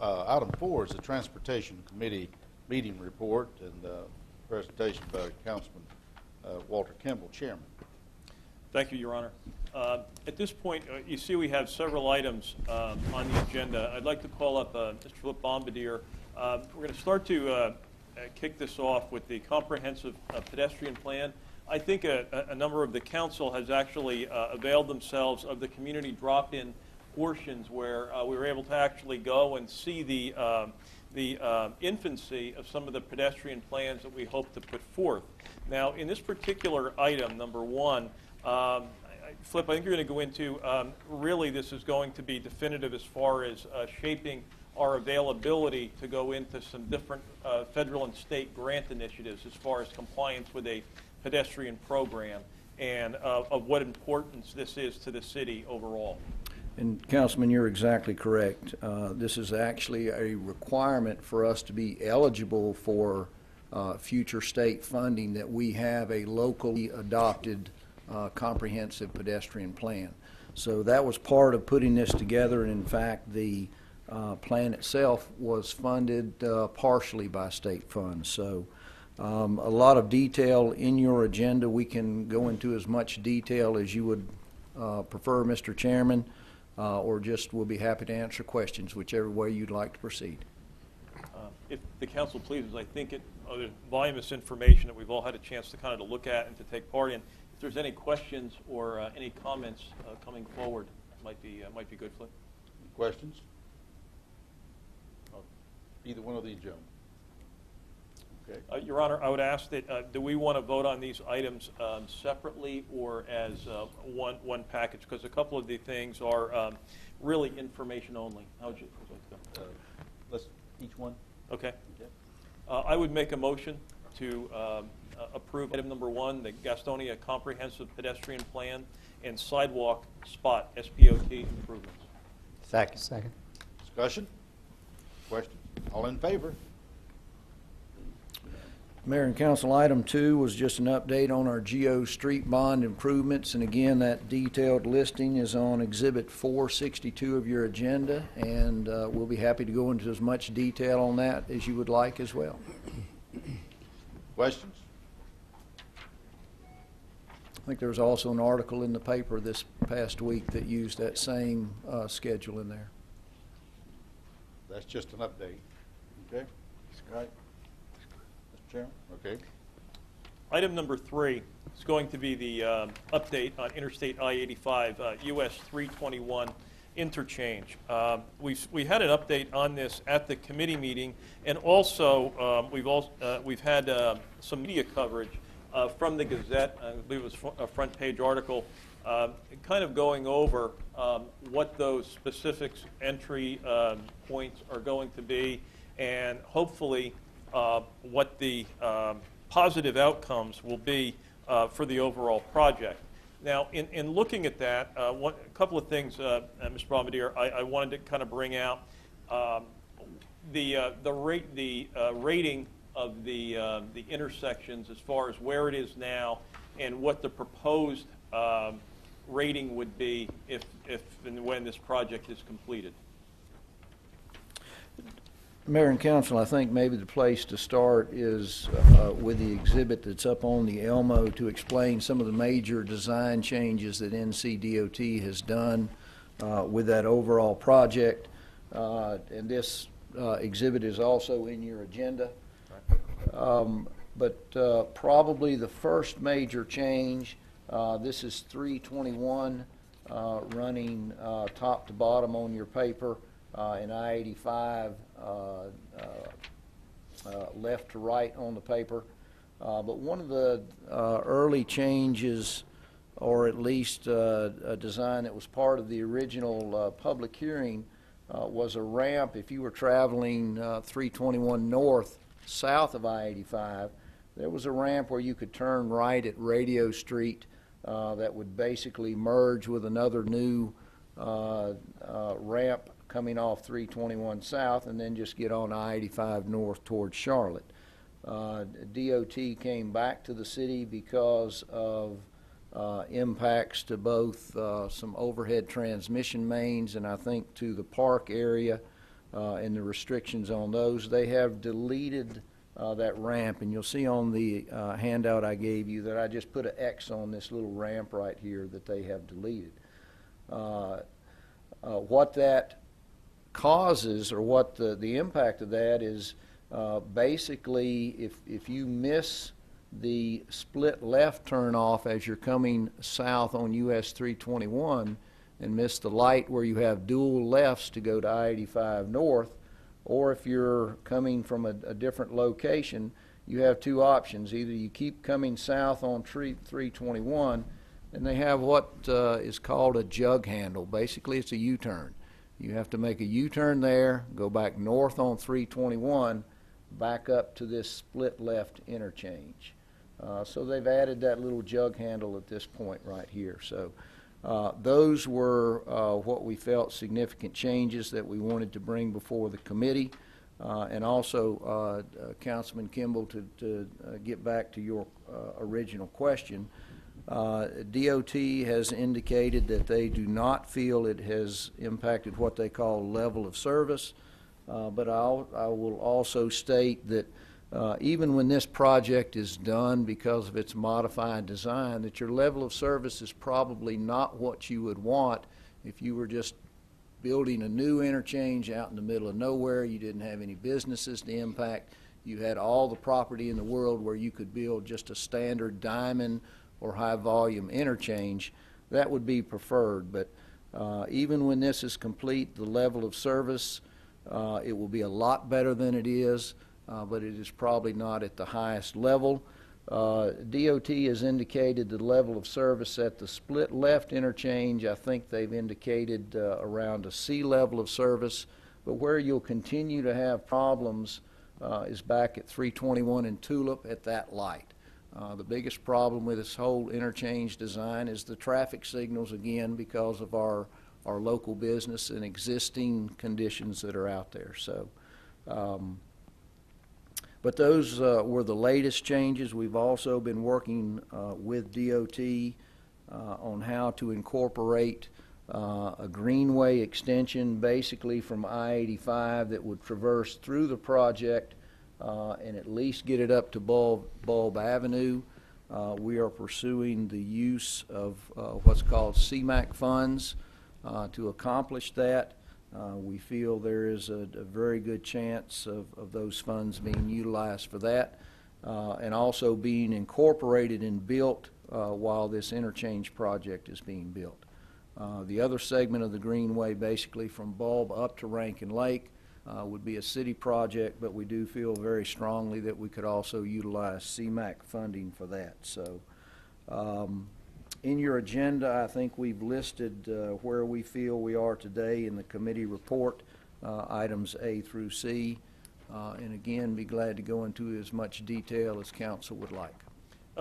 Item 4 is the Transportation Committee meeting report and presentation by Councilman Walter Kimball, Chairman. Thank you, Your Honor. At this point, you see we have several items on the agenda. I'd like to call up Mr. Flip Bombardier. We're going to start to kick this off with the comprehensive pedestrian plan. I think a number of the council has actually availed themselves of the community drop-in portions where we were able to actually go and see the infancy of some of the pedestrian plans that we hope to put forth. Now, in this particular item, number 1, Flip, I think you're going to go into, really this is going to be definitive as far as shaping our availability to go into some different federal and state grant initiatives as far as compliance with a pedestrian program and of what importance this is to the city overall. And Councilman, you're exactly correct. This is actually a requirement for us to be eligible for future state funding that we have a locally adopted comprehensive pedestrian plan. So that was part of putting this together, and in fact the plan itself was funded partially by state funds. So a lot of detail in your agenda. We can go into as much detail as you would prefer, Mr. Chairman. Or just we'll be happy to answer questions, whichever way you'd like to proceed. If the council pleases, I think there's voluminous information that we've all had a chance to kind of look at and to take part in. If there's any questions or any comments coming forward, might be good, Flip. Any questions? Either one of these gentlemen. Okay. Your Honor, I would ask that do we want to vote on these items separately or as one package? Because a couple of the things are really information only. How would you like to go? Let's each one. Okay. I would make a motion to approve item number 1, the Gastonia Comprehensive Pedestrian Plan and Sidewalk Spot SPOT improvements. Second. Discussion? Questions? All in favor? Mayor and Council, item 2 was just an update on our GO street bond improvements, and again that detailed listing is on Exhibit 462 of your agenda, and we'll be happy to go into as much detail on that as you would like as well. Questions? I think there was also an article in the paper this past week that used that same schedule in there. That's just an update. Okay? All right. Chairman? Okay. Item number 3 is going to be the update on Interstate I-85 US 321 interchange. We had an update on this at the committee meeting, and also we've had some media coverage from the Gazette. I believe it was a front page article, kind of going over what those specifics entry points are going to be, and hopefully what the positive outcomes will be for the overall project. Now, in looking at that, a couple of things, Mr. Bombardier, I wanted to kind of bring out the rating of the intersections as far as where it is now and what the proposed rating would be if and when this project is completed. Mayor and Council, I think maybe the place to start is with the exhibit that's up on the Elmo to explain some of the major design changes that NCDOT has done with that overall project. And this exhibit is also in your agenda. But probably the first major change, this is 321 running top to bottom on your paper. And I-85 left to right on the paper. But one of the early changes, or at least a design that was part of the original public hearing, was a ramp. If you were traveling 321 north, south of I-85, there was a ramp where you could turn right at Radio Street that would basically merge with another new ramp coming off 321 south and then just get on I-85 north towards Charlotte. DOT came back to the city because of impacts to both some overhead transmission mains and I think to the park area and the restrictions on those. They have deleted that ramp, and you'll see on the handout I gave you that I just put an X on this little ramp right here that they have deleted. What that causes, or what the impact of that is, basically if you miss the split left turnoff as you're coming south on US 321 and miss the light where you have dual lefts to go to I-85 north, or if you're coming from a different location, you have two options. Either you keep coming south on 321, and they have what is called a jug handle. Basically, it's a U-turn. You have to make a U-turn there, go back north on 321, back up to this split left interchange. So they've added that little jug handle at this point right here. So those were what we felt significant changes that we wanted to bring before the committee. And also, Councilman Kimball, to get back to your original question, DOT has indicated that they do not feel it has impacted what they call level of service, but I will also state that even when this project is done, because of its modified design, that your level of service is probably not what you would want if you were just building a new interchange out in the middle of nowhere. You didn't have any businesses to impact. You had all the property in the world where you could build just a standard diamond or high volume interchange. That would be preferred, but even when this is complete, the level of service, it will be a lot better than it is, but it is probably not at the highest level. DOT has indicated the level of service at the split left interchange. I think they've indicated around a C level of service, but where you'll continue to have problems is back at 321 and Tulip at that light. The biggest problem with this whole interchange design is the traffic signals, again, because of our local business and existing conditions that are out there. So, but those were the latest changes. We've also been working with DOT on how to incorporate a greenway extension basically from I-85 that would traverse through the project and at least get it up to Bulb Avenue. We are pursuing the use of what's called CMAQ funds to accomplish that. We feel there is a very good chance of those funds being utilized for that and also being incorporated and built while this interchange project is being built. The other segment of the greenway, basically from Bulb up to Rankin Lake, would be a city project, but we do feel very strongly that we could also utilize CMAQ funding for that. So in your agenda, I think we've listed where we feel we are today in the committee report, items A through C, and again, be glad to go into as much detail as council would like.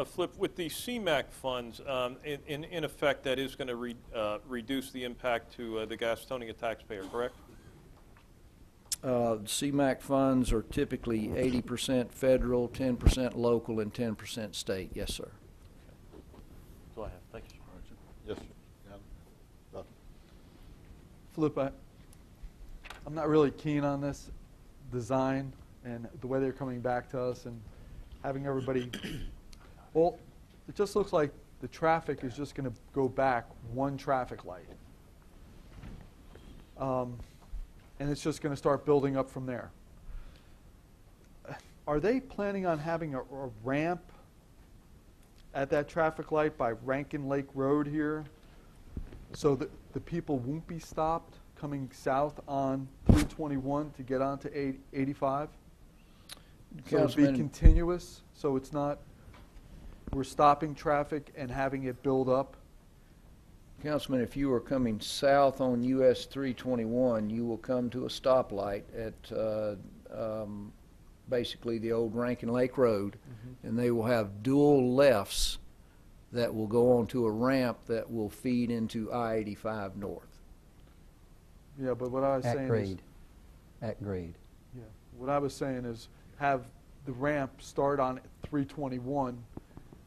Flip, with the CMAQ funds, in effect, that is going to reduce the impact to the Gastonia taxpayer, correct? CMAQ funds are typically 80% federal, 10% local, and 10% state. Yes, sir. Go ahead. Thank you. Yes, sir. Flip, I'm not really keen on this design and the way they're coming back to us and having everybody. Well, it just looks like the traffic is just going to go back one traffic light. And it's just going to start building up from there. Are they planning on having a ramp at that traffic light by Rankin Lake Road here so that the people won't be stopped coming south on 321 to get onto 85? So it'll be continuous, so it's not we're stopping traffic and having it build up? Councilman, if you are coming south on US 321, you will come to a stoplight at basically the old Rankin Lake Road, and they will have dual lefts that will go onto a ramp that will feed into I-85 north. Yeah, but what I was saying is... At grade. Yeah, what I was saying is have the ramp start on 321,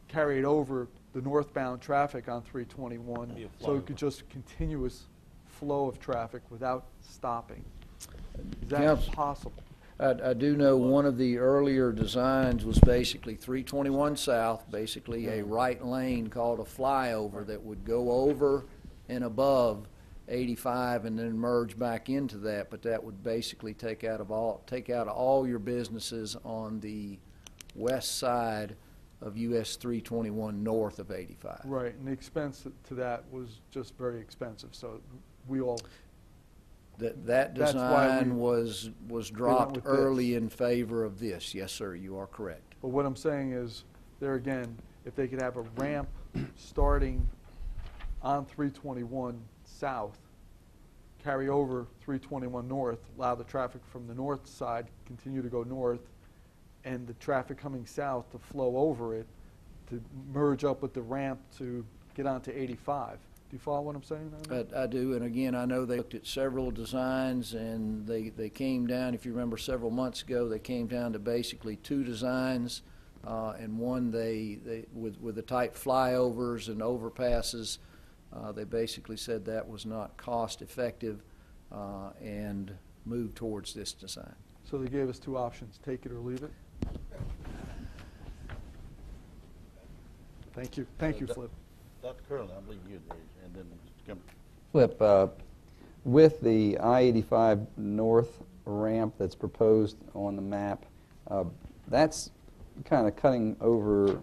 carry it over the northbound traffic on 321, so it could just continuous flow of traffic without stopping. Is that Counsel- possible? I do know one of the earlier designs was basically 321 South, basically a right lane called a flyover that would go over and above 85 and then merge back into that, but that would basically take out of all your businesses on the west side of US 321 north of 85. Right, and the expense to that was just very expensive, so we all, That That's why design we- was dropped with early this. in favor of this. Yes, sir, you are correct. but what I'm saying is, there again, if they could have a ramp starting on 321 South, carry over 321 North, allow the traffic from the north side continue to go north, and the traffic coming south to flow over it, to merge up with the ramp to get onto 85. Do you follow what I'm saying? Adam? I do, and again, I know they looked at several designs, and they came down, if you remember several months ago, they came down to basically two designs, and one with the tight flyovers and overpasses, they basically said that was not cost effective, and moved towards this design. So they gave us two options, take it or leave it? Thank you, Flip. Dr. Curley, I believe you, and then Mr. Kimber. Flip, with the I-85 north ramp that's proposed on the map, that's kind of cutting over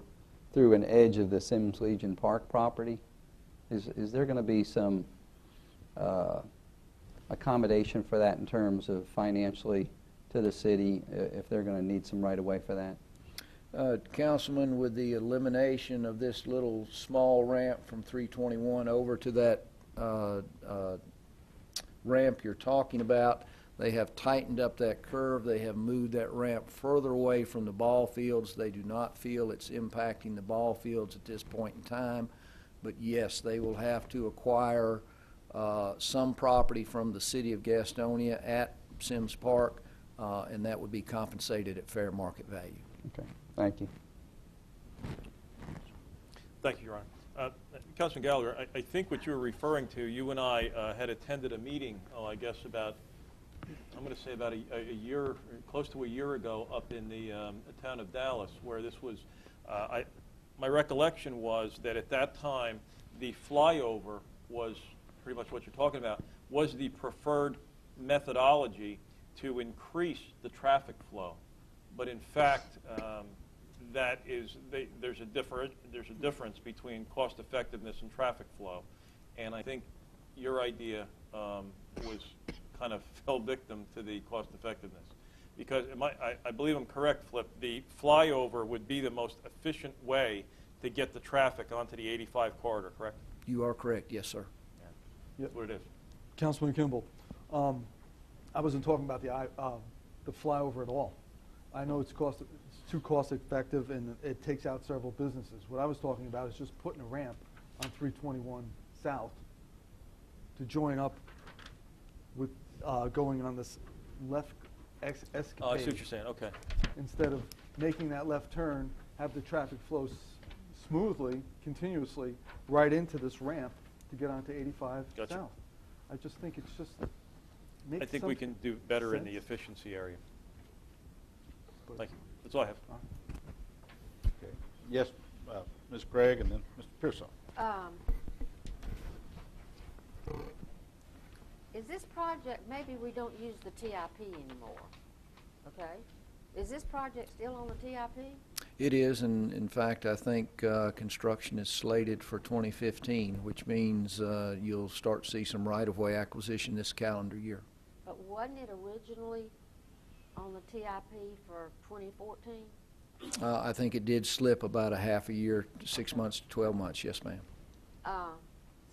through an edge of the Sims Legion Park property. Is there going to be some accommodation for that in terms of financially to the city if they're going to need some right-of-way for that? Councilman, with the elimination of this little small ramp from 321 over to that ramp you're talking about, they have tightened up that curve. They have moved that ramp further away from the ball fields. They do not feel it's impacting the ball fields at this point in time. But yes, they will have to acquire some property from the city of Gastonia at Sims Park, and that would be compensated at fair market value. Okay, thank you. Thank you, Your Honor. Councilman Gallagher, I think what you were referring to, you and I had attended a meeting, I guess about a year, close to a year ago, up in the town of Dallas, where this was, my recollection was that at that time, the flyover was pretty much what you're talking about, was the preferred methodology to increase the traffic flow. But in fact, there's a difference between cost effectiveness and traffic flow. And I think your idea was kind of fell victim to the cost effectiveness. Because I believe I'm correct, Flip, the flyover would be the most efficient way to get the traffic onto the 85 corridor, correct? You are correct, yes, sir. That's what it is. Councilman Kimball, I wasn't talking about the flyover at all. I know it's too cost effective and it takes out several businesses. What I was talking about is just putting a ramp on 321 South to join up with going on this left escapade. Oh, I see what you're saying, okay. Instead of making that left turn, have the traffic flow smoothly, continuously, right into this ramp to get onto 85 Gotcha. South. I just think it's just I think we can do better in the efficiency area. Thank you. That's all I have. Okay. Yes, Ms. Craig, and then Mr. Pearsall. Is this project, maybe we don't use the TIP anymore, okay? Is this project still on the TIP? It is, and in fact, I think construction is slated for 2015, which means you'll start to see some right-of-way acquisition this calendar year. But wasn't it originally on the TIP for 2014? I think it did slip about a half a year, 6 months to 12 months, yes, ma'am.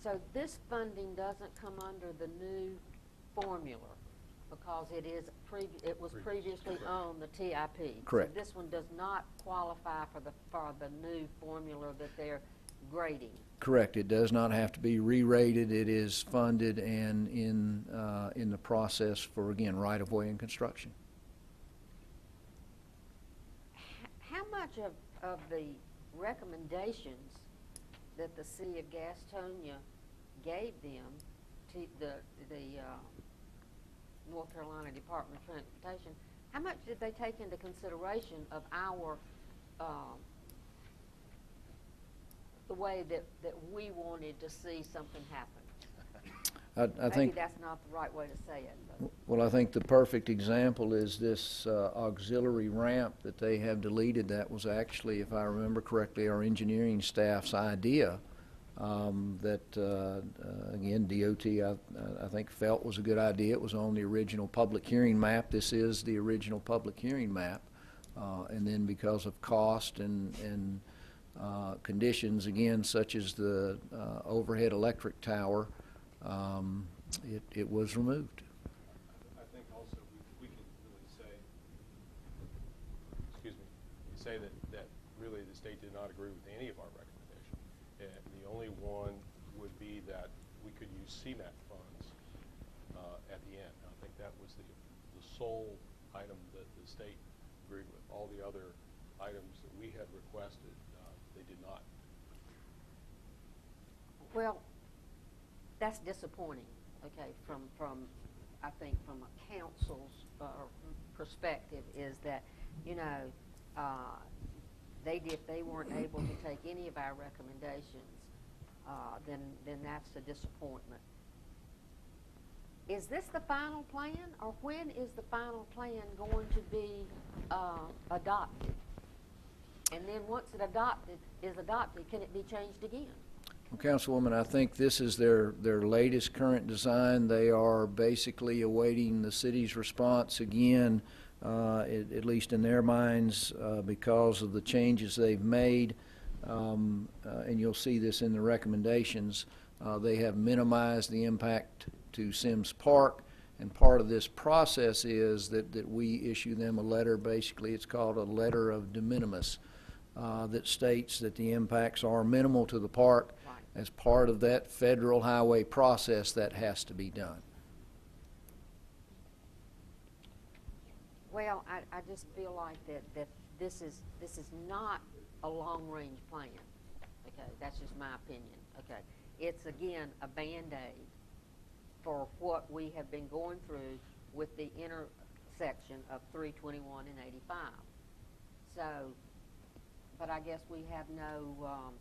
So this funding doesn't come under the new formula because it was previously on the TIP. Correct. So this one does not qualify for the new formula that they're grading. Correct. It does not have to be re-rated. It is funded and in the process for, again, right-of-way and construction. How much of the recommendations that the city of Gastonia gave them to the North Carolina Department of Transportation, how much did they take into consideration of our, the way that we wanted to see something happen? I Maybe think, that's not the right way to say it, but. well, I think the perfect example is this auxiliary ramp that they have deleted. That was actually, if I remember correctly, our engineering staff's idea. Again, DOT, I think felt was a good idea. It was on the original public hearing map. This is the original public hearing map. And then because of cost and conditions, again, such as the overhead electric tower, it was removed. I think also we can really say, excuse me, say that really the state did not agree with any of our recommendations. The only one would be that we could use CMAQ funds at the end. I think that was the sole item that the state agreed with. All the other items that we had requested, they did not. Well, that's disappointing, okay, from I think from a council's perspective is that, you know, they weren't able to take any of our recommendations, then that's a disappointment. Is this the final plan, or when is the final plan going to be adopted? And then once it is adopted, can it be changed again? Well, Councilwoman, I think this is their latest current design. They are basically awaiting the city's response again, at least in their minds, because of the changes they've made. And you'll see this in the recommendations. They have minimized the impact to Sims Park, and part of this process is that we issue them a letter. Basically, it's called a letter of de minimis, that states that the impacts are minimal to the park. Right. As part of that federal highway process, that has to be done. Well, I just feel like that this is not a long-range plan. Okay, that's just my opinion. Okay, it's again a Band-Aid for what we have been going through with the intersection of 321 and 85. So, but I guess we have no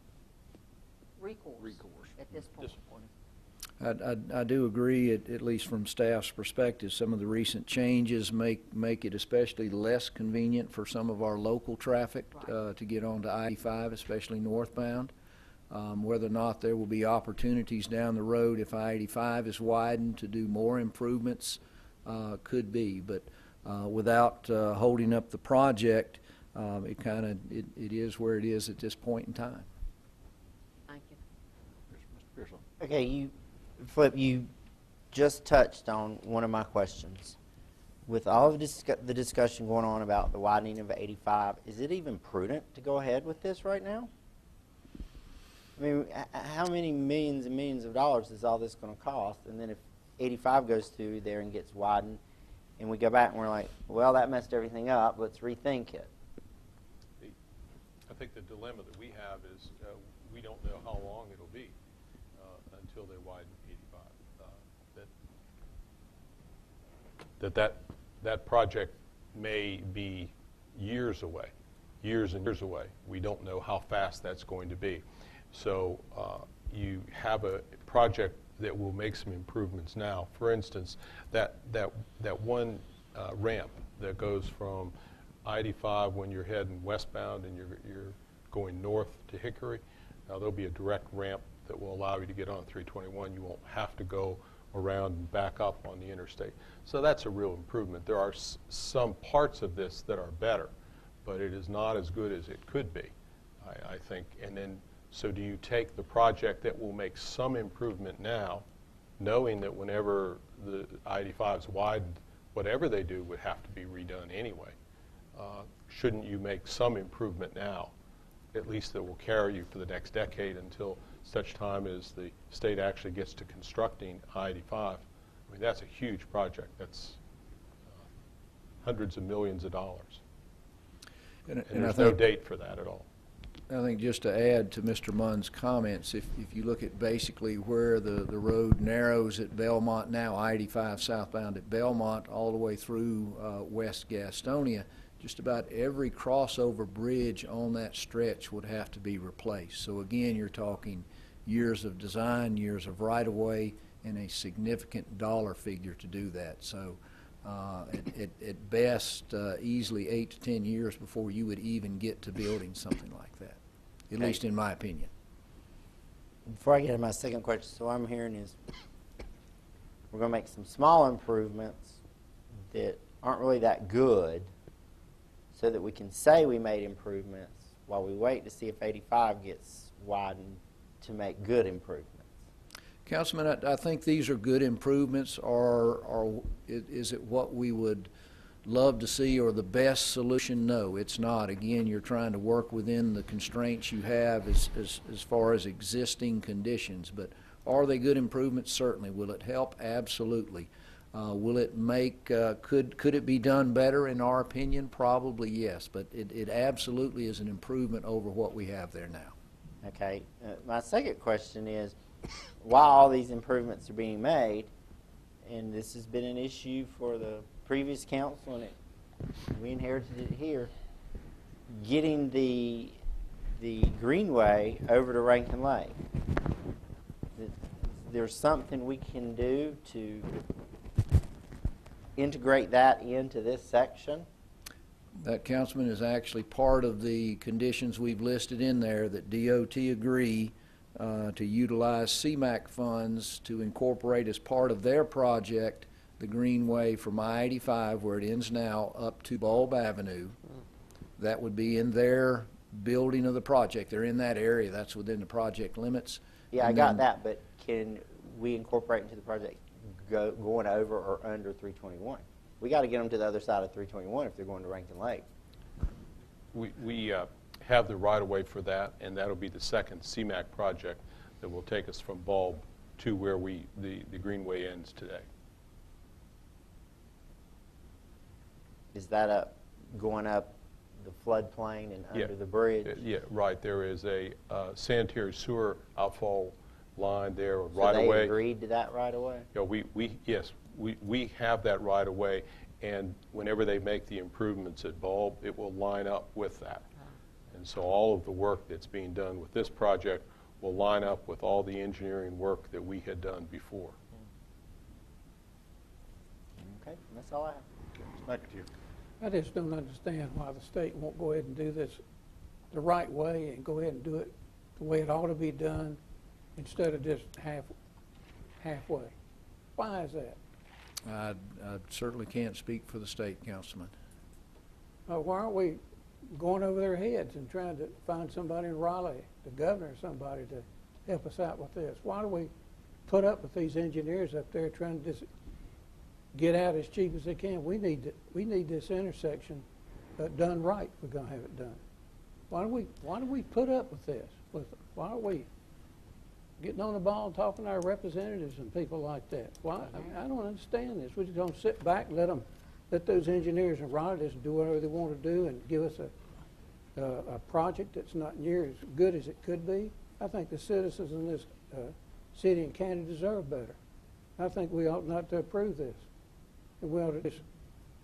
recourse at this point. Disappointing. I do agree, at least from staff's perspective, some of the recent changes make it especially less convenient for some of our local traffic Right. to get onto I-85, especially northbound. Whether or not there will be opportunities down the road if I-85 is widened to do more improvements, could be. But without holding up the project, it is where it is at this point in time. Thank you. Mr. Pearsall. Okay, Flip, you just touched on one of my questions. With all of the discussion going on about the widening of 85, is it even prudent to go ahead with this right now? I mean, how many millions and millions of dollars is all this going to cost? And then if 85 goes through there and gets widened, and we go back and we're like, well, that messed everything up, let's rethink it. I think the dilemma that we have is we don't know how long it'll be until they widen 85. That project may be years away, years and years away. We don't know how fast that's going to be. So you have a project that will make some improvements now. For instance, that one ramp that goes from I-85 when you're heading westbound and you're going north to Hickory. Now there'll be a direct ramp that will allow you to get on 321. You won't have to go around and back up on the interstate. So that's a real improvement. There are some parts of this that are better, but it is not as good as it could be, I think. And then, so do you take the project that will make some improvement now, knowing that whenever the I-85 is widened, whatever they do would have to be redone anyway? Shouldn't you make some improvement now, at least that will carry you for the next decade until such time as the state actually gets to constructing I-85? I mean, that's a huge project. That's hundreds of millions of dollars. And I there's think, no date for that at all. I think just to add to Mr. Munn's comments, if you look at basically where the road narrows at Belmont now, I-85 southbound at Belmont, all the way through West Gastonia, just about every crossover bridge on that stretch would have to be replaced. So again, you're talking years of design, years of right-of-way, and a significant dollar figure to do that. So at best, easily 8 to 10 years before you would even get to building something like that, at Okay. least in my opinion. Before I get to my second question, so what I'm hearing is we're going to make some small improvements that aren't really that good so that we can say we made improvements while we wait to see if 85 gets widened to make good improvements. Councilman, I think these are good improvements, or is it what we would love to see or the best solution? No, it's not. Again, you're trying to work within the constraints you have as far as existing conditions. But are they good improvements? Certainly. Will it help? Absolutely. Will it make, could it be done better in our opinion? Probably yes, but it absolutely is an improvement over what we have there now. Okay. My second question is, while all these improvements are being made, and this has been an issue for the previous council, and we inherited it here, getting the greenway over to Rankin Lake. There's something we can do to integrate that into this section? That, Councilman, is actually part of the conditions we've listed in there, that DOT agree to utilize CMAQ funds to incorporate as part of their project the greenway from I-85, where it ends now, up to Bulb Avenue. That would be in their building of the project. They're in that area. That's within the project limits. Yeah, I And got then- that, but can we incorporate into the project going over or under 321? We got to get them to the other side of 321 if they're going to Rankin Lake. We have the right-of-way for that, and that'll be the second CMAQ project that will take us from Bulb to where the greenway ends today. Is that going up the floodplain and under the bridge? Yeah, right. There is a sanitary sewer outfall line there, So right-of-way. they agreed to that right away? You know, yes, we have that right away, and whenever they make the improvements at Bulb, it will line up with that. And so all of the work that's being done with this project will line up with all the engineering work that we had done before. Okay, that's all I have. Back to you. I just don't understand why the state won't go ahead and do this the right way and go ahead and do it the way it ought to be done instead of just halfway. Why is that? I certainly can't speak for the state, Councilman. Why aren't we going over their heads and trying to find somebody in Raleigh, the governor or somebody, to help us out with this? Why do we put up with these engineers up there trying to just get out as cheap as they can? We need this intersection done right if we're going to have it done. Why do we put up with this? Why are we getting on the ball and talking to our representatives and people like that? Why? I don't understand this. We're just going to sit back and let those engineers in Raleigh just do whatever they want to do and give us a project that's not near as good as it could be. I think the citizens in this city and county deserve better. I think we ought not to approve this. And we ought to just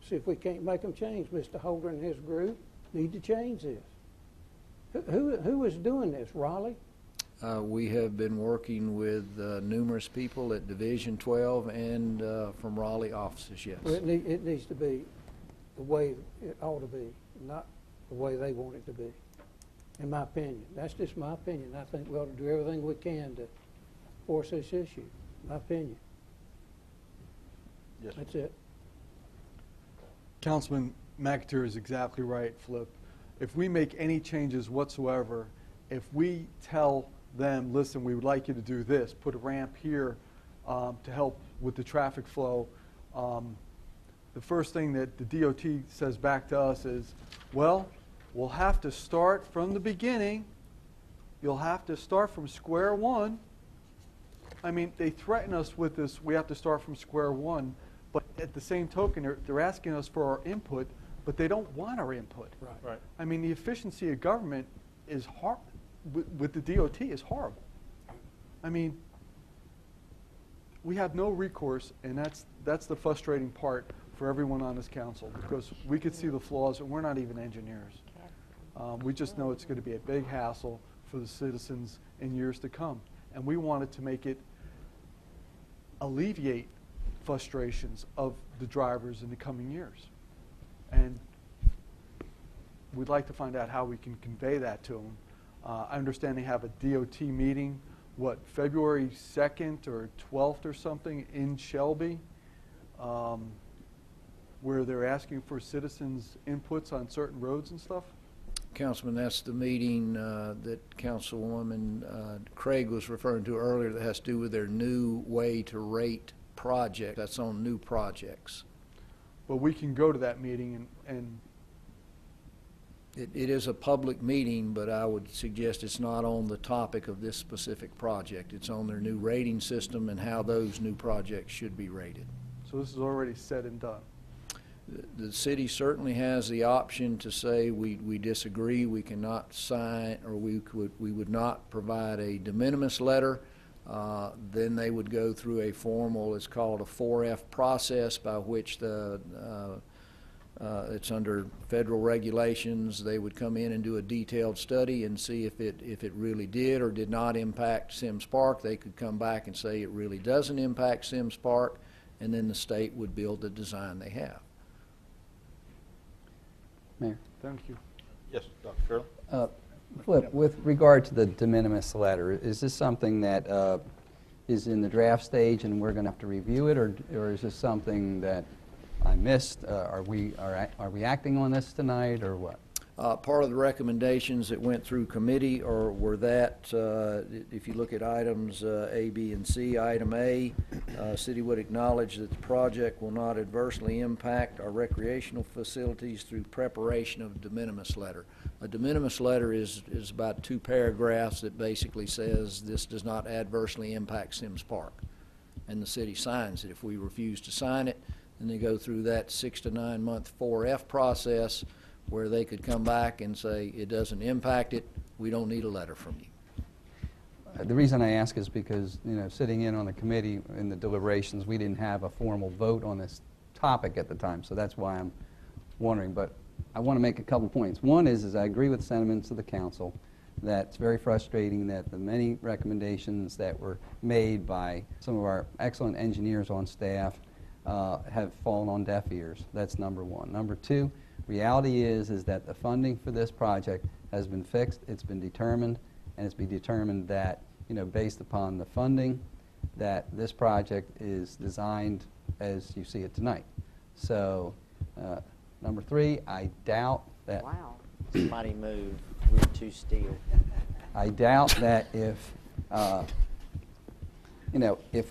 see if we can't make them change. Mr. Holder and his group need to change this. Who is doing this, Raleigh? We have been working with numerous people at Division 12 and from Raleigh offices, yes. Well, it needs to be the way it ought to be, not the way they want it to be, in my opinion. That's just my opinion. I think we ought to do everything we can to force this issue, my opinion. Yes, sir. That's it. Councilman McAteer is exactly right, Flip. If we make any changes whatsoever, if we tell them, listen, we would like you to do this, put a ramp here to help with the traffic flow, the first thing that the DOT says back to us is, well, we'll have to start from the beginning. You'll have to start from square one. I mean, they threaten us with this, we have to start from square one, but at the same token, they're asking us for our input, but they don't want our input. Right. Right. I mean, the efficiency of government is with the DOT is horrible. I mean, we have no recourse, and that's the frustrating part for everyone on this council, because we could see the flaws, and we're not even engineers. We just know it's going to be a big hassle for the citizens in years to come, and we wanted to make it alleviate frustrations of the drivers in the coming years. And we'd like to find out how we can convey that to them. I understand they have a DOT meeting, February 2nd or 12th or something in Shelby, where they're asking for citizens' inputs on certain roads and stuff? Councilman, that's the meeting that Councilwoman Craig was referring to earlier that has to do with their new way to rate projects. That's on new projects. But we can go to that meeting and It is a public meeting, but I would suggest it's not on the topic of this specific project. It's on their new rating system and how those new projects should be rated. so this is already said and done. The city certainly has the option to say we disagree, we cannot sign, or we would not provide a de minimis letter. Then they would go through a formal, it's called a 4F process, by which it's under federal regulations. They would come in and do a detailed study and see if it really did or did not impact Sims Park. They could come back and say it really doesn't impact Sims Park, and then the state would build the design they have. Mayor. Thank you. Yes, Dr. Fairley? Flip, with regard to the de minimis letter, is this something that is in the draft stage and we're going to have to review it, or is this something that I missed? Are we acting on this tonight, or what? Part of the recommendations that went through committee were that, if you look at items A, B, and C, item A, city would acknowledge that the project will not adversely impact our recreational facilities through preparation of a de minimis letter. A de minimis letter is about 2 paragraphs that basically says this does not adversely impact Sims Park. And the city signs it. If we refuse to sign it, then they go through that 6 to 9 month 4F process, where they could come back and say, it doesn't impact it, we don't need a letter from you. The reason I ask is because, sitting in on the committee in the deliberations, we didn't have a formal vote on this topic at the time, so that's why I'm wondering. But I want to make a couple points. One is I agree with sentiments of the council that it's very frustrating that the many recommendations that were made by some of our excellent engineers on staff have fallen on deaf ears. That's number one. Number two, reality is that the funding for this project has been fixed, it's been determined, and it's been determined that, based upon the funding, that this project is designed as you see it tonight. So, number three, I doubt that... Wow. Somebody move. We're too still. I doubt that if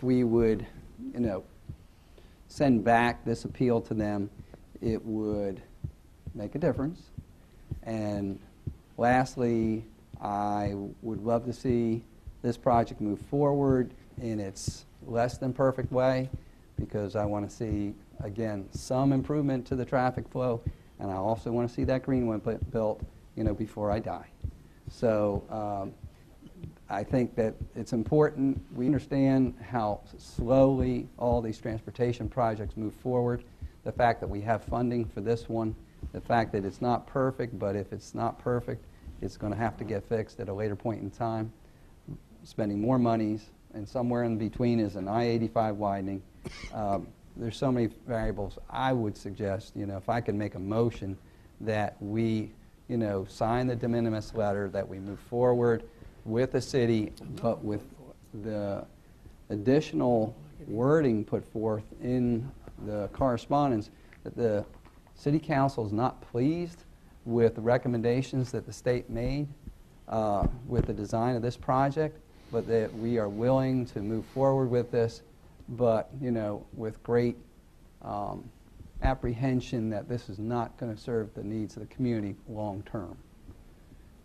we would, send back this appeal to them, it would make a difference. And lastly, I would love to see this project move forward in its less than perfect way, because I want to see, again, some improvement to the traffic flow, and I also want to see that greenway built, before I die. So I think that it's important we understand how slowly all these transportation projects move forward. The fact that we have funding for this one, the fact that it's not perfect, but if it's not perfect, it's going to have to get fixed at a later point in time, spending more monies, and somewhere in between is an I-85 widening. There's so many variables. I would suggest, if I could make a motion that we, sign the de minimis letter, that we move forward with the city, but with the additional wording put forth in the correspondence that the City Council is not pleased with the recommendations that the state made with the design of this project, but that we are willing to move forward with this, but with great apprehension that this is not going to serve the needs of the community long term.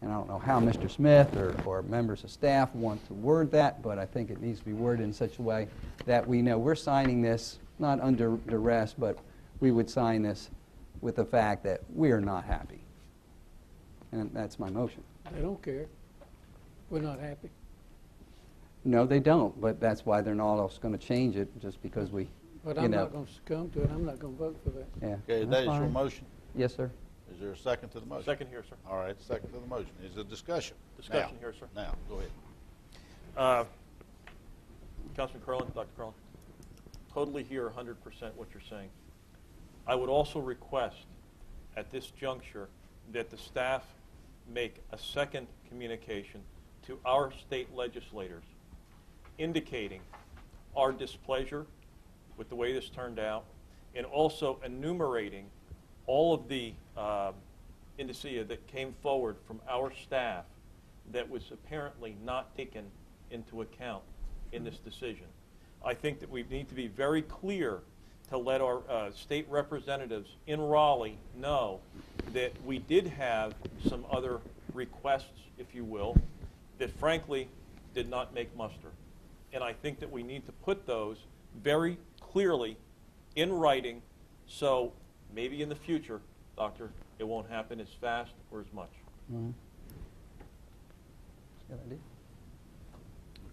And I don't know how Mr. Smith or members of staff want to word that, but I think it needs to be worded in such a way that we know we're signing this not under duress, but we would sign this with the fact that we are not happy. And that's my motion. They don't care. We're not happy. No, they don't, but that's why they're not also going to change it just because we, But you I'm know. not going to succumb to it. I'm not going to vote for that. Yeah. Okay, that's that is your fine. motion. Yes, sir. Is there a second to the motion? Second here, sir. All right, second to the motion. Is there discussion? Discussion Now. here, sir. Now, go ahead. Councilman Carlin, Dr. Carlin, totally hear 100% what you're saying. I would also request at this juncture that the staff make a second communication to our state legislators indicating our displeasure with the way this turned out and also enumerating all of the indicia that came forward from our staff that was apparently not taken into account in this decision. I think that we need to be very clear to let our state representatives in Raleigh know that we did have some other requests, if you will, that frankly did not make muster. And I think that we need to put those very clearly in writing so maybe in the future, Doctor, it won't happen as fast or as much. Mhm. Good idea.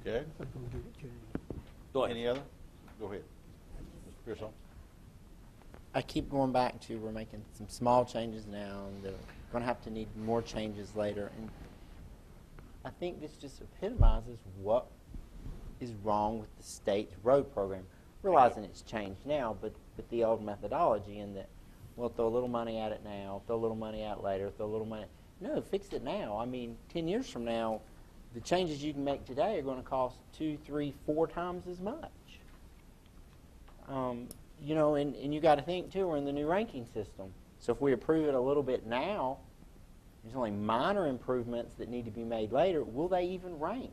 Okay. I'm going to get it changed. Go ahead. Any other? Go ahead. Mr. Pearson? I keep going back to we're making some small changes now, and they're going to have to need more changes later. And I think this just epitomizes what is wrong with the state's road program. Realizing it's changed now, but the old methodology in that we'll throw a little money at it now, throw a little money at it later, throw a little money. No, fix it now. I mean, 10 years from now, the changes you can make today are going to cost 2, 3, 4 times as much. You know, and you got to think too, we're in the new ranking system. So if we approve it a little bit now, there's only minor improvements that need to be made later. Will they even rank?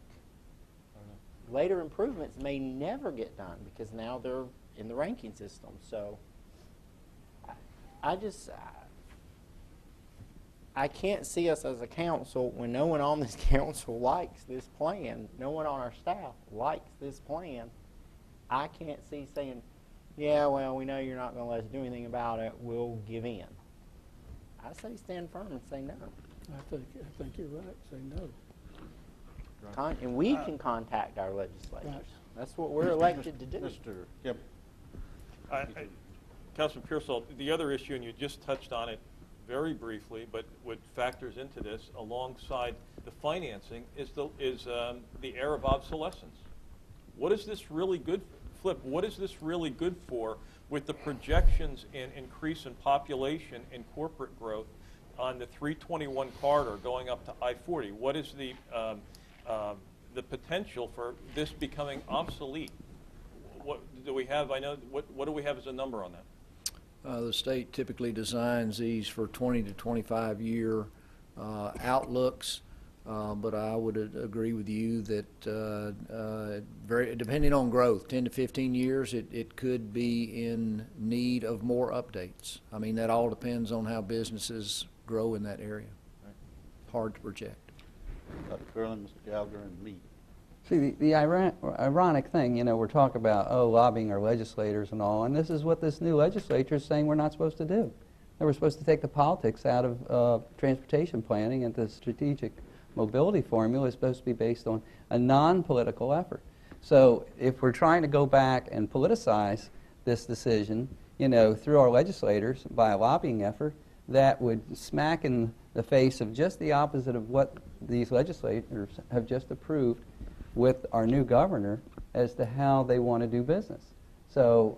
Later improvements may never get done because now they're in the ranking system. So I can't see us as a council when no one on this council likes this plan. No one on our staff likes this plan. I can't see saying, yeah, well, we know you're not going to let us do anything about it. We'll give in. I say stand firm and say no. I think you're right. Say no. And we can contact our legislators. Right. That's what we're elected to do. Mr. Kemp? Councilman Pearsall, the other issue, and you just touched on it very briefly, but what factors into this alongside the financing is the air of obsolescence. What is this really good, Flip, what is this really good for with the projections in increase in population and corporate growth on the 321 corridor going up to I-40? What is the potential for this becoming obsolete? What do we have? I know, what do we have as a number on that? The state typically designs these for 20 to 25 year outlooks, but I would agree with you that very depending on growth, 10 to 15 years, it could be in need of more updates. I mean, that all depends on how businesses grow in that area. Hard to project. Dr. Curlin, Mr. Gallagher, and me. See, the ironic thing, you know, we're talking about, lobbying our legislators and all, and this is what this new legislature is saying we're not supposed to do. They were supposed to take the politics out of transportation planning, and the strategic mobility formula is supposed to be based on a non-political effort. So if we're trying to go back and politicize this decision, you know, through our legislators by a lobbying effort, that would smack in the face of just the opposite of what these legislators have just approved with our new governor as to how they want to do business. So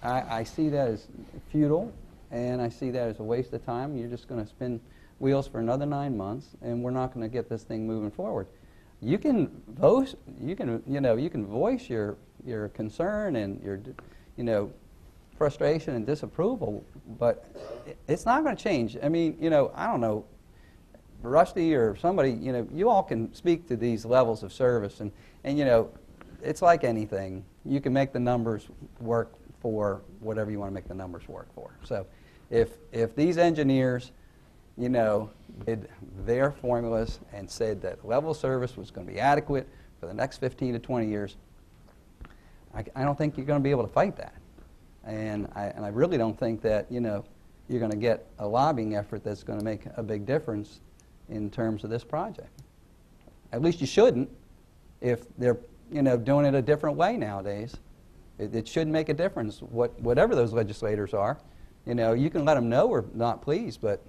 I see that as futile, and I see that as a waste of time. You're just going to spin wheels for another 9 months, and we're not going to get this thing moving forward. You can voice, you can voice your concern and your, frustration and disapproval, but it's not going to change. I mean, I don't know, Rusty or somebody, you all can speak to these levels of service, and it's like anything. You can make the numbers work for whatever you want to make the numbers work for. So if these engineers, did their formulas and said that level of service was going to be adequate for the next 15 to 20 years, I don't think you're going to be able to fight that. And I really don't think that, you're going to get a lobbying effort that's going to make a big difference in terms of this project. At least you shouldn't if they're, doing it a different way nowadays. It should make a difference, whatever those legislators are. You can let them know we're not pleased, but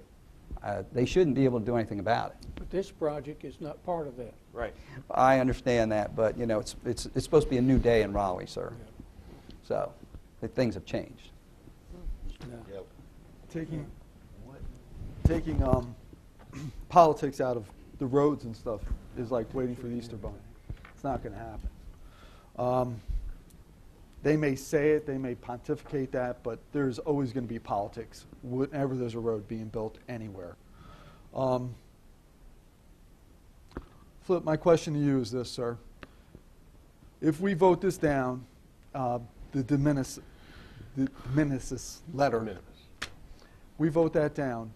they shouldn't be able to do anything about it. But this project is not part of that. Right. I understand that, but, it's supposed to be a new day in Raleigh, sir. So, things have changed. No. Yep. Taking politics out of the roads and stuff is like waiting for the Easter Bunny. It's not going to happen. They may say it, they may pontificate that, but there's always going to be politics whenever there's a road being built anywhere. Flip, my question to you is this, sir. If we vote this down, the de minimis letter, we vote that down,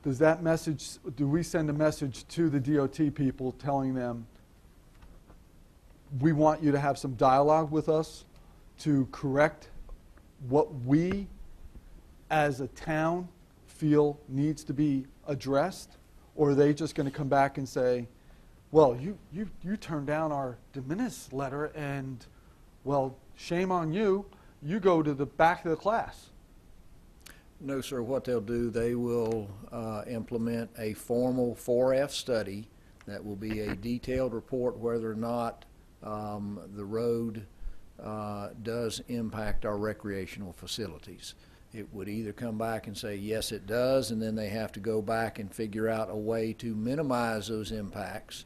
does that message, do we send a message to the DOT people telling them, we want you to have some dialogue with us to correct what we as a town feel needs to be addressed? Or are they just going to come back and say, well, you turned down our de minimis letter and, well, shame on you, you go to the back of the class? No, sir. What they'll do, they will implement a formal 4F study that will be a detailed report whether or not the road does impact our recreational facilities. It would either come back and say, yes, it does, and then they have to go back and figure out a way to minimize those impacts,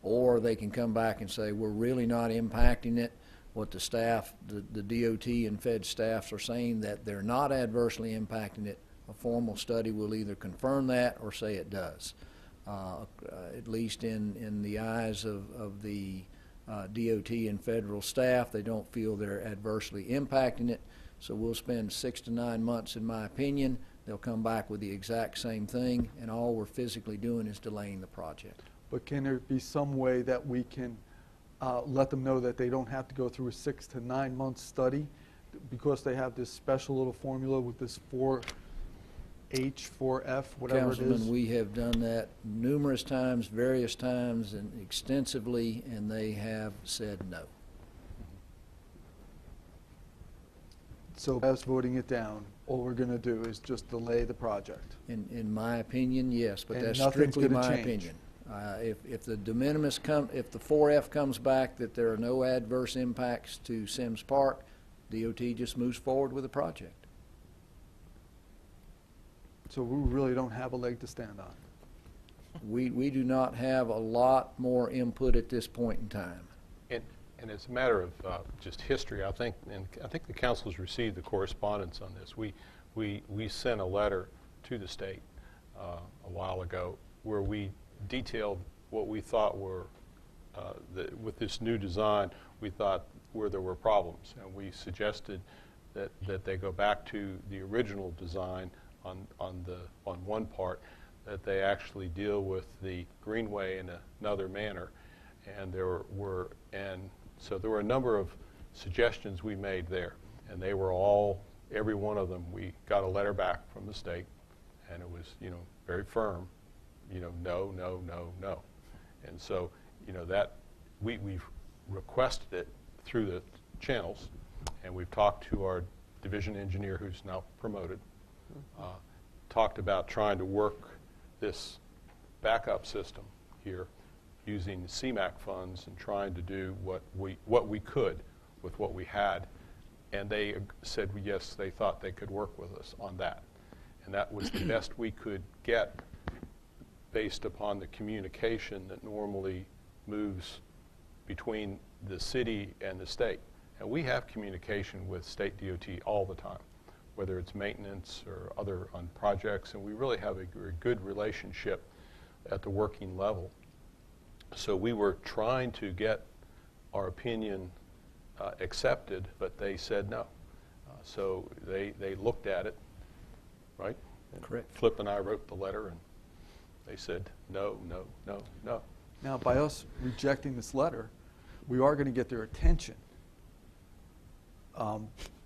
or they can come back and say, we're really not impacting it. What the staff, the DOT and Fed staffs are saying that they're not adversely impacting it. A formal study will either confirm that or say it does. At least in the eyes of the DOT and federal staff, they don't feel they're adversely impacting it. So we'll spend 6 to 9 months, in my opinion. They'll come back with the exact same thing, and all we're physically doing is delaying the project. But can there be some way that we can let them know that they don't have to go through a 6 to 9 month study because they have this special little formula with this 4H, 4F, whatever it is? Councilman, we have done that numerous times, various times, and extensively, and they have said no. So as voting it down, all we're going to do is just delay the project. In my opinion, yes, but And that's nothing's strictly gonna my change. opinion. If the de minimis if the 4F comes back that there are no adverse impacts to Sims Park, DOT just moves forward with the project. So we really don't have a leg to stand on. We do not have a lot more input at this point in time. And as a matter of just history, I think the council's received the correspondence on this. We sent a letter to the state a while ago where we detailed what we thought were, with this new design, we thought where there were problems. And we suggested that they go back to the original design on one part, that they actually deal with the greenway in another manner. And so there were a number of suggestions we made there, and they were all, every one of them, we got a letter back from the state, and it was, very firm, no, no, no, no. And so, that we've requested it through the channels, and we've talked to our division engineer who's now promoted, talked about trying to work this backup system here using CMAQ funds and trying to do what we could with what we had. And they said, yes, they thought they could work with us on that. And that was the best we could get based upon the communication that normally moves between the city and the state. And we have communication with state DOT all the time, whether it's maintenance or other on projects, and we really have a good relationship at the working level. So we were trying to get our opinion accepted, but they said no. So they looked at it, right? Correct. Flip and I wrote the letter, and they said no, no, no, no. Now, by us rejecting this letter, we are going to get their attention.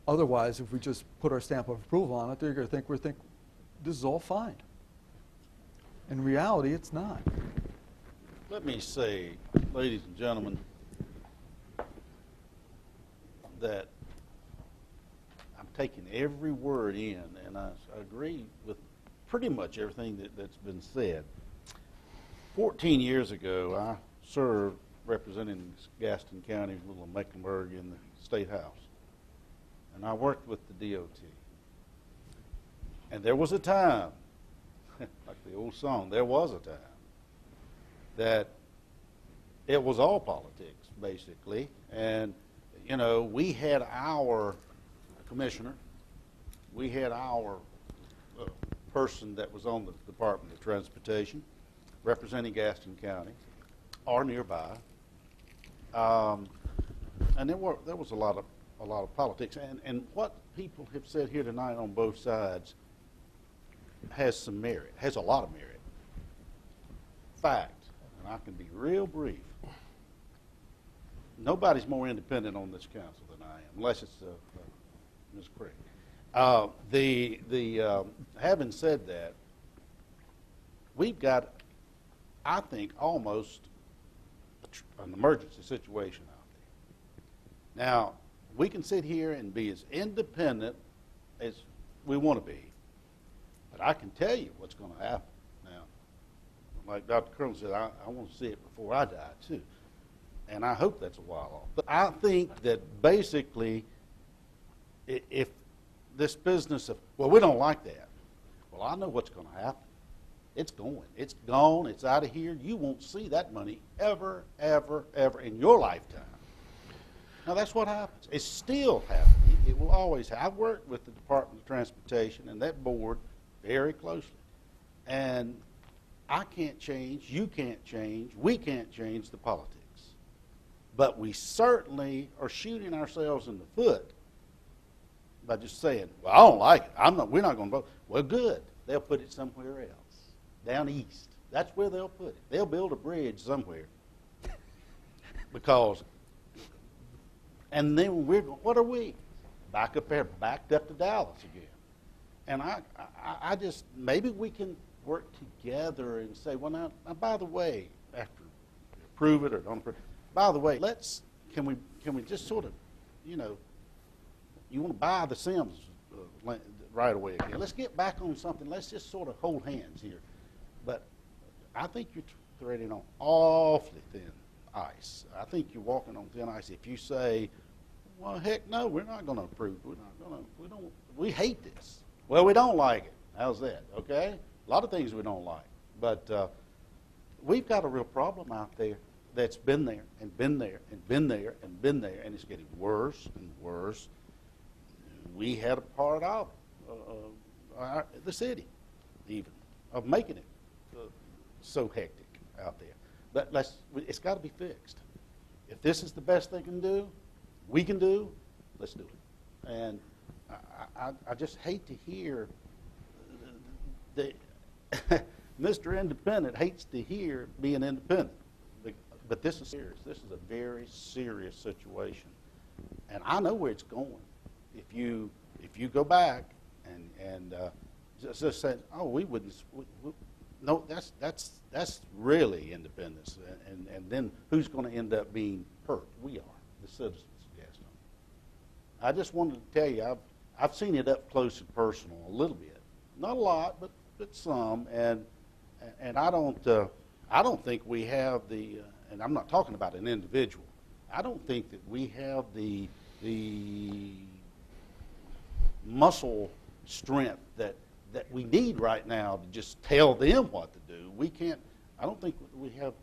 Otherwise, if we just put our stamp of approval on it, they're going to think this is all fine. In reality, it's not. Let me say, ladies and gentlemen, that I'm taking every word in, and I agree with pretty much everything that's been said. 14 years ago, I served representing Gaston County, Little Mecklenburg, in the State House. And I worked with the DOT. And there was a time, like the old song, there was a time, that it was all politics, basically. And, you know, we had our commissioner, we had our person that was on the Department of Transportation representing Gaston County or nearby. And there was a lot of politics. And what people have said here tonight on both sides has some merit, has a lot of merit. Fact, and I can be real brief. Nobody's more independent on this council than I am, unless it's Ms. Craig. Having said that, we've got, I think, almost an emergency situation out there. Now, we can sit here and be as independent as we want to be, but I can tell you what's going to happen. Now, like Dr. Colonel said, I want to see it before I die, too. And I hope that's a while off. But I think that basically, if this business of, well, we don't like that. Well, I know what's going to happen. It's going. It's gone. It's out of here. You won't see that money ever, ever, ever in your lifetime. Now, that's what happens. It's still happening. It will always happen. I've worked with the Department of Transportation and that board very closely. And I can't change, you can't change, we can't change the politics. But we certainly are shooting ourselves in the foot by just saying, well, I don't like it. We're not going to vote. Well, good. They'll put it somewhere else, down east. That's where they'll put it. They'll build a bridge somewhere. Because, and then what are we? Back up there, backed up to Dallas again. And I just, maybe we can work together and say, well, now by the way, after we approve it or don't approve it, by the way, can we just sort of, you know, you want to buy the Sims right away again. Let's get back on something. Let's just sort of hold hands here. But I think you're treading on awfully thin ice. I think you're walking on thin ice if you say, well, heck no, we're not going to approve. We hate this. Well, we don't like it. How's that? Okay? A lot of things we don't like. But we've got a real problem out there that's been there and been there and been there and been there, and it's getting worse and worse. We had a part of the city, even, of making it so hectic out there. But it's got to be fixed. If this is the best they can do, we can do, let's do it. And I just hate to hear Mr. Independent hates to hear being independent. But this is serious. This is a very serious situation. And I know where it's going. If you go back and just say, oh, we wouldn't, no, that's really independence. And then who's going to end up being hurt? We are, the citizens of Gaston. I just wanted to tell you, I've seen it up close and personal a little bit, not a lot, but some. And I don't think we have the, and I'm not talking about an individual. I don't think that we have the muscle strength that we need right now to just tell them what to do. We can't. I don't think we have.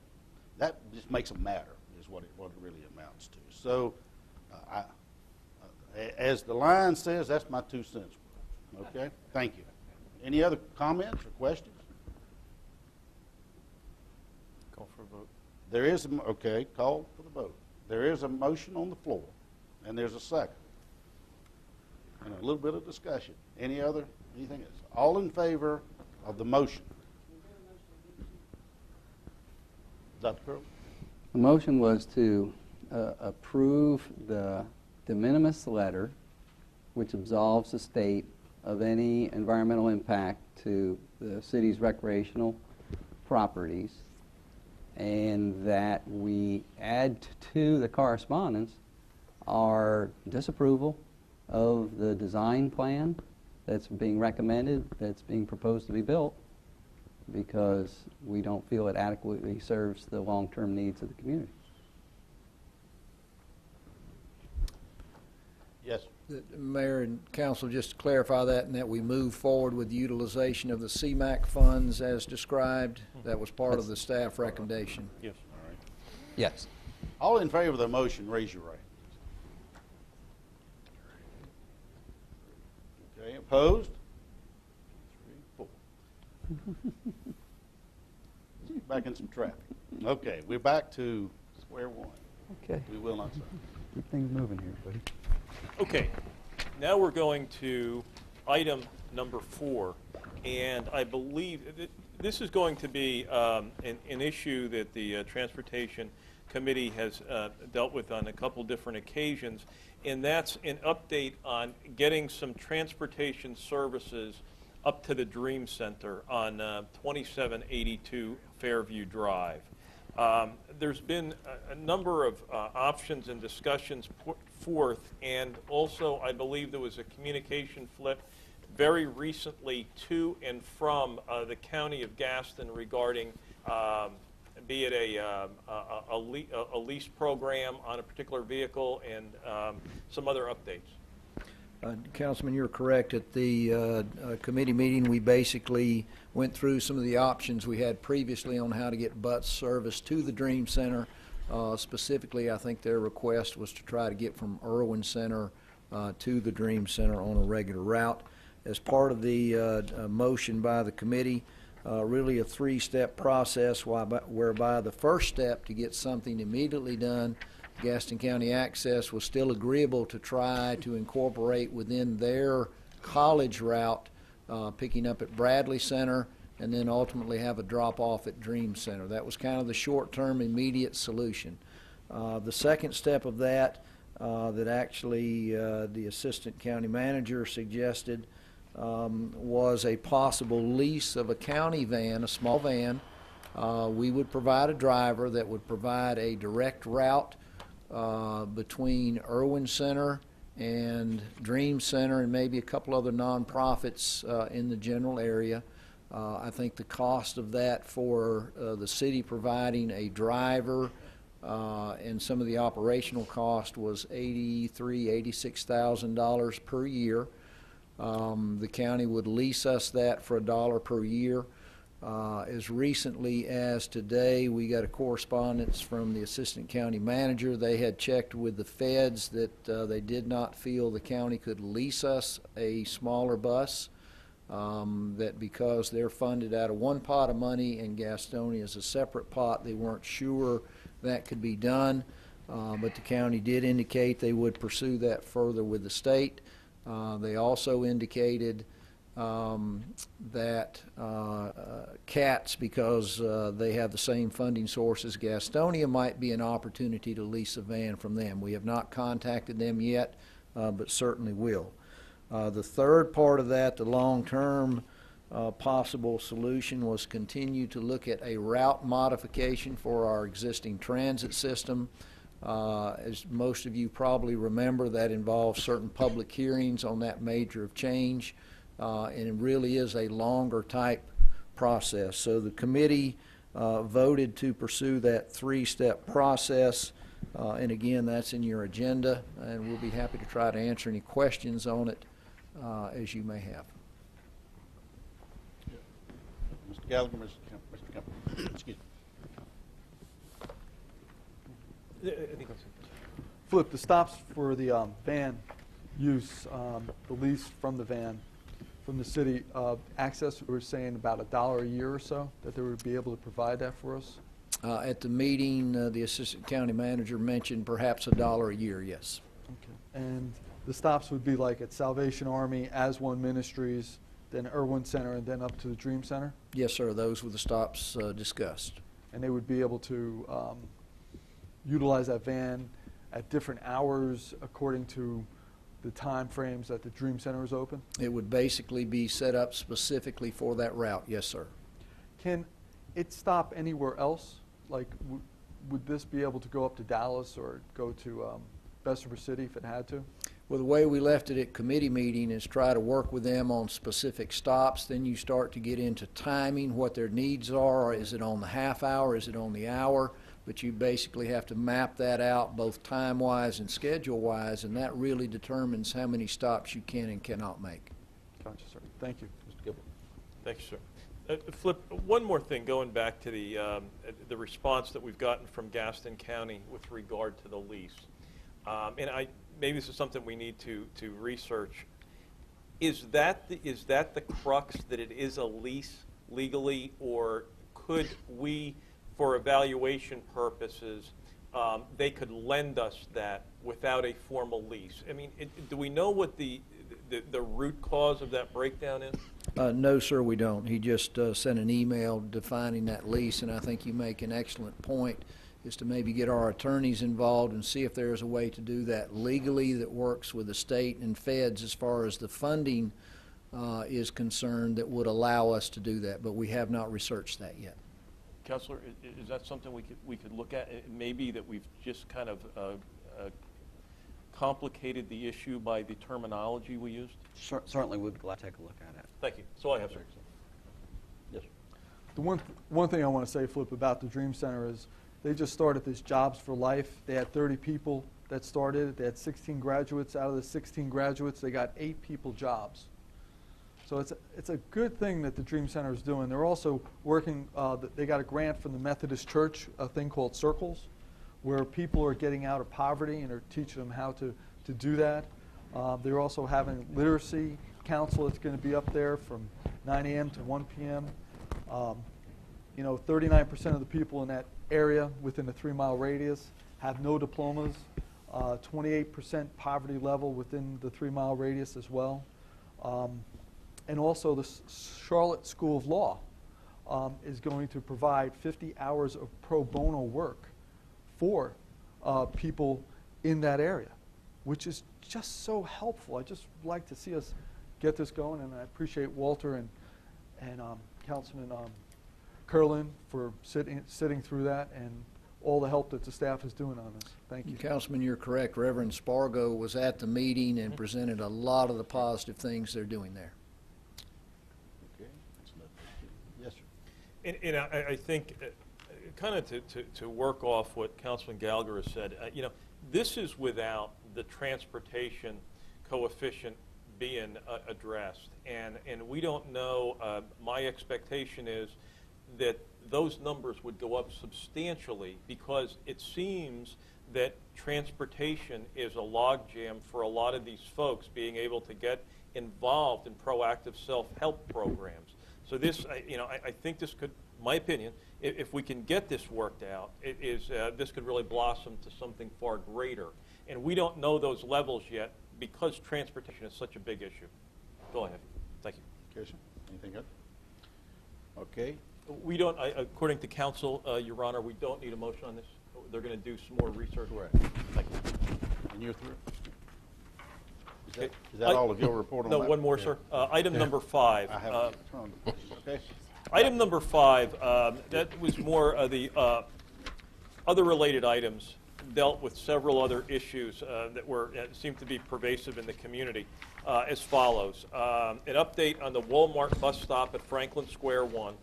That just makes them matter, is what it really amounts to. So, as the line says, that's my 2 cents. Okay. Thank you. Any other comments or questions? Call for a vote. There is okay. Call for the vote. There is a motion on the floor, and there's a second, and a little bit of discussion. Anything else? All in favor of the motion? Dr. Curl? The motion was to approve the de minimis letter, which absolves the state of any environmental impact to the city's recreational properties, and that we add to the correspondence our disapproval of the design plan that's being recommended, that's being proposed to be built, because we don't feel it adequately serves the long-term needs of the community. Yes. The Mayor and Council, just to clarify that, and that we move forward with the utilization of the CMAQ funds as described. That was part of the staff recommendation. Yes. All right. Yes. All in favor of the motion, raise your right. Okay, opposed? 3, 4. Back in some traffic. Okay, we're back to square one. Okay. We will not say. Keep things moving here, buddy. Okay, now we're going to item number 4, and I believe this is going to be an issue that the Transportation Committee has dealt with on a couple different occasions, and that's an update on getting some transportation services up to the Dream Center on 2782 Fairview Drive. There's been a number of options and discussions put forth, and also I believe there was a communication flip very recently to and from the County of Gaston regarding be it a lease program on a particular vehicle and some other updates. Councilman, you're correct. At the committee meeting, we basically went through some of the options we had previously on how to get bus service to the Dream Center. Specifically, I think their request was to try to get from Irwin Center to the Dream Center on a regular route. As part of the motion by the committee, really a 3-step process whereby the first step to get something immediately done, Gaston County Access was still agreeable to try to incorporate within their college route, picking up at Bradley Center, and then ultimately have a drop-off at Dream Center. That was kind of the short-term, immediate solution. The second step of that, that actually the Assistant County Manager suggested, was a possible lease of a county van, a small van. We would provide a driver that would provide a direct route between Irwin Center and Dream Center and maybe a couple other nonprofits in the general area. I think the cost of that for the city providing a driver and some of the operational cost was $86,000 per year. The county would lease us that for $1 per year. As recently as today, we got a correspondence from the Assistant County Manager. They had checked with the feds that they did not feel the county could lease us a smaller bus, that because they're funded out of one pot of money and Gastonia is a separate pot, they weren't sure that could be done. But the county did indicate they would pursue that further with the state. They also indicated that CATS, because they have the same funding source as Gastonia, might be an opportunity to lease a van from them. We have not contacted them yet, but certainly will. The third part of that, the long-term possible solution, was continue to look at a route modification for our existing transit system. As most of you probably remember, that involves certain public hearings on that major of change, and it really is a longer type process. So the committee voted to pursue that 3-step process, and again, that's in your agenda, and we'll be happy to try to answer any questions on it as you may have. Mr. Gallagher, Mr. Kemp, excuse me. Flip, the stops for the van use, the lease from the van, from the city, access, we were saying about $1 a year or so, that they would be able to provide that for us? At the meeting, the Assistant County Manager mentioned perhaps $1 a year, yes. Okay. And the stops would be like at Salvation Army, As One Ministries, then Irwin Center, and then up to the Dream Center? Yes, sir. Those were the stops discussed. And they would be able to utilize that van at different hours according to the time frames that the Dream Center is open? It would basically be set up specifically for that route, yes, sir. Can it stop anywhere else? Like, would this be able to go up to Dallas or go to Bessemer City if it had to? Well, the way we left it at committee meeting is try to work with them on specific stops. Then you start to get into timing, what their needs are. Is it on the half hour? Is it on the hour? But you basically have to map that out both time-wise and schedule-wise, and that really determines how many stops you can and cannot make. Gotcha, sir. Thank you. Mr. Gilbert. Thank you, sir. Flip, one more thing, going back to the response that we've gotten from Gaston County with regard to the lease. And maybe this is something we need to research. Is that the crux, that it is a lease legally, or could we, for evaluation purposes, they could lend us that without a formal lease? I mean, do we know what the root cause of that breakdown is? No, sir, we don't. He just sent an email defining that lease, and I think you make an excellent point, is to maybe get our attorneys involved and see if there's a way to do that legally that works with the state and feds as far as the funding is concerned, that would allow us to do that, but we have not researched that yet. Counselor, is that something we could look at? It may be that we've just kind of complicated the issue by the terminology we used. Certainly, we'd be glad to take a look at it. Thank you. So I have, sir. Yes. The one thing I want to say, Flip, about the Dream Center is they just started this Jobs for Life. They had 30 people that started. They had 16 graduates. Out of the 16 graduates, they got 8 people jobs. So it's a good thing that the Dream Center is doing. They're also working, they got a grant from the Methodist Church, a thing called Circles, where people are getting out of poverty and are teaching them how to do that. They're also having literacy council that's going to be up there from 9 a.m. to 1 p.m. 39% of the people in that area within a 3-mile radius have no diplomas. 28% poverty level within the 3-mile radius as well. And also the Charlotte School of Law is going to provide 50 hours of pro bono work for people in that area, which is just so helpful. I just like to see us get this going, and I appreciate Walter and Councilman Kerlin for sitting through that, and all the help that the staff is doing on this. Thank you. Councilman, you're correct. Reverend Spargo was at the meeting and presented a lot of the positive things they're doing there. Okay. Yes, sir. And I think, kind of to work off what Councilman Gallagher has said, this is without the transportation coefficient being addressed. And we don't know, my expectation is that those numbers would go up substantially, because it seems that transportation is a logjam for a lot of these folks being able to get involved in proactive self-help programs. So this, I think this could, my opinion, if we can get this worked out, this could really blossom to something far greater. And we don't know those levels yet because transportation is such a big issue. Go ahead. Thank you. Kirsten, anything else? Okay. We don't, according to council, Your Honor, we don't need a motion on this. They're going to do some more research. Correct. Thank you. And you're through? Is that all of your report on no, that? one more, sir. Item number 5. I have turned. Okay. Item number 5, that was more of the other related items, dealt with several other issues that were seemed to be pervasive in the community, as follows. An update on the Walmart bus stop at Franklin Square 1.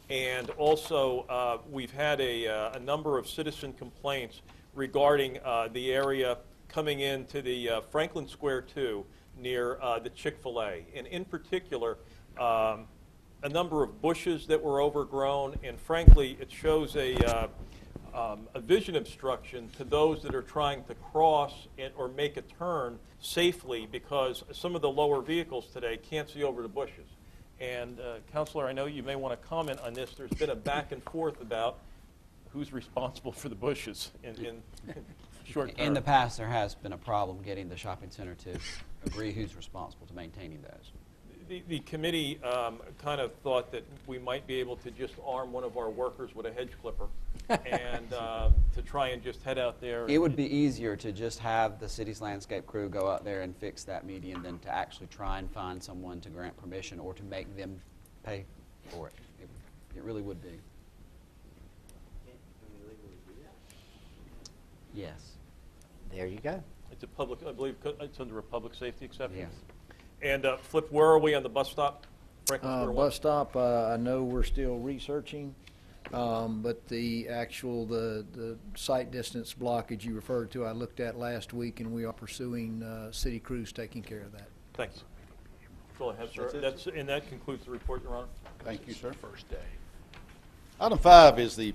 And also, we've had a number of citizen complaints regarding the area coming into the Franklin Square 2 near the Chick-fil-A. And in particular, a number of bushes that were overgrown, and frankly, it shows a vision obstruction to those that are trying to cross or make a turn safely, because some of the lower vehicles today can't see over the bushes. And Councilor, I know you may want to comment on this. There's been a back and forth about who's responsible for the bushes in short term. In the past, there has been a problem getting the shopping center to agree who's responsible to maintaining those. The committee kind of thought that we might be able to just arm one of our workers with a hedge clipper and to try and just head out there. It would be easier to just have the city's landscape crew go out there and fix that median than to actually try and find someone to grant permission or to make them pay for it. It really would be. Yes. There you go. It's a public, I believe it's under a public safety exception. Yes. And Flip, where are we on the bus stop? Franklin Square One? Bus stop, I know we're still researching, but the actual, the site distance blockage you referred to, I looked at last week, and we are pursuing city crews taking care of that. Thanks. That's all I have, sir. And that concludes the report, Your Honor. Thank you, sir. First day. Item 5 is the